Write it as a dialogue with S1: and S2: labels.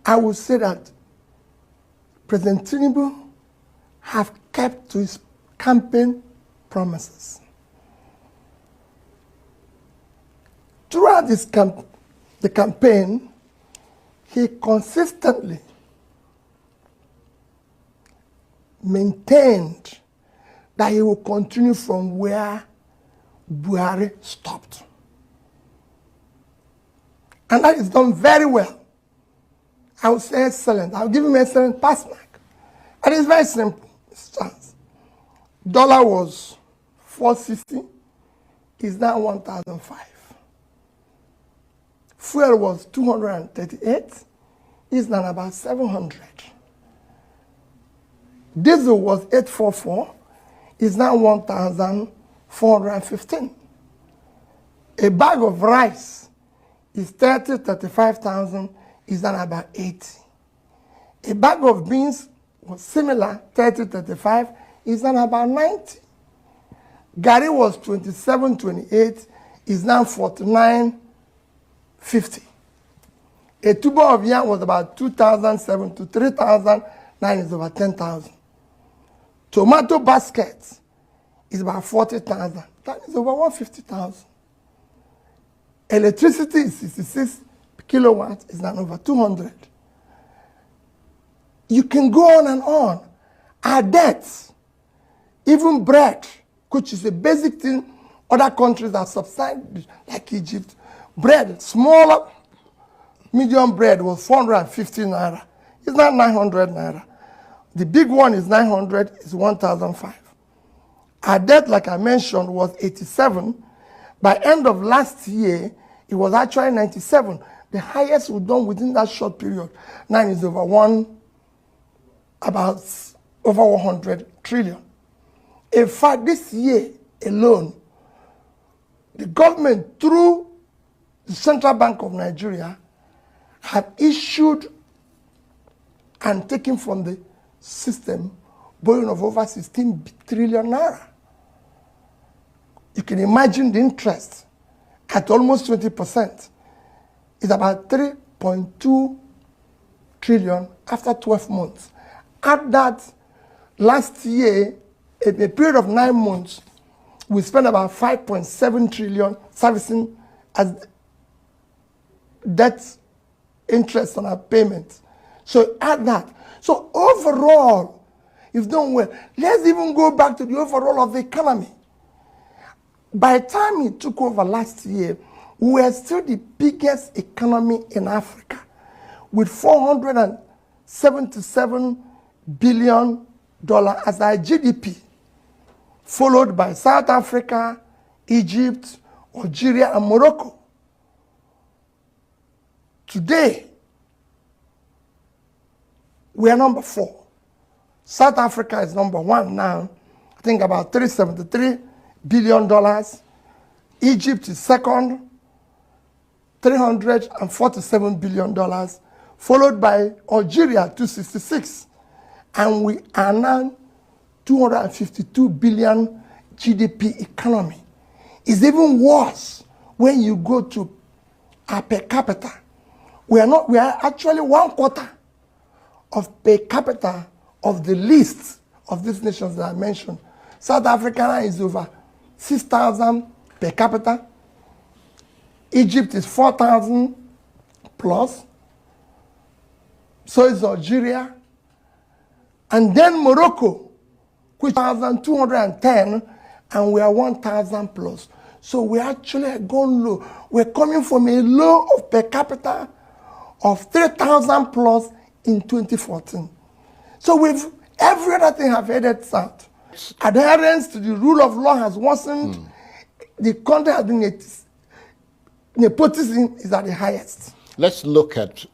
S1: I would say that President Tinubu have kept to his campaign promises. Throughout the campaign, he consistently maintained that he will continue from where Buhari stopped. And that is done very well. I would say excellent. I'll give him excellent pass mark. And it's very simple. Dollar was 460, is now 1,005. Fuel was 238, is now about 700. Diesel was 844, is now 1,415. A bag of rice is 35,000, is now about 80. A bag of beans was similar, 35, is now about 90. Gari was 27.28, is now 49.50. A tuber of yam was about 2,007 to 3,000, now is about 10,000. Tomato basket is about 40,000, that is over 150,000. Electricity is 66 kilowatts, is now over 200. You can go on and on. Our debts, even bread, which is a basic thing other countries that subside, like Egypt, bread, smaller, medium bread was 450 naira. It's not 900 naira. The big one is 900, is 1,005. Our debt, like I mentioned, was 87. By end of last year, it was actually 97. The highest we've done within that short period. Now is over 100 trillion. In fact, this year alone, the government, through the Central Bank of Nigeria, have issued and taken from the system borrowing of over 16 trillion naira. You can imagine the interest at almost 20%. It's about 3.2 trillion after 12 months. At that, last year, in a period of 9 months, we spent about 5.7 trillion servicing as debt interest on our payments. So add that. So overall, you've done well. Let's even go back to the overall of the economy. By the time he took over last year, we were still the biggest economy in Africa with $477 billion as our GDP, followed by South Africa, Egypt, Algeria, and Morocco. Today, we are number 4. South Africa is number 1 now, I think about $373 billion. Egypt is second, $347 billion, followed by Algeria, 266. And we are now 252 billion GDP economy. It's even worse when you go to our per capita. We are actually 1/4 of per capita of the list of these nations that I mentioned. South Africa is over 6,000 per capita. Egypt is 4,000 plus. So is Algeria. And then Morocco, which is 1,210, and we are 1,000 plus. So we actually gone low. We're coming from a low of per capita of 3,000 plus in 2014. So with every other thing have headed south. Adherence to the rule of law has worsened. The country has been, nepotism is at the highest.
S2: Let's look at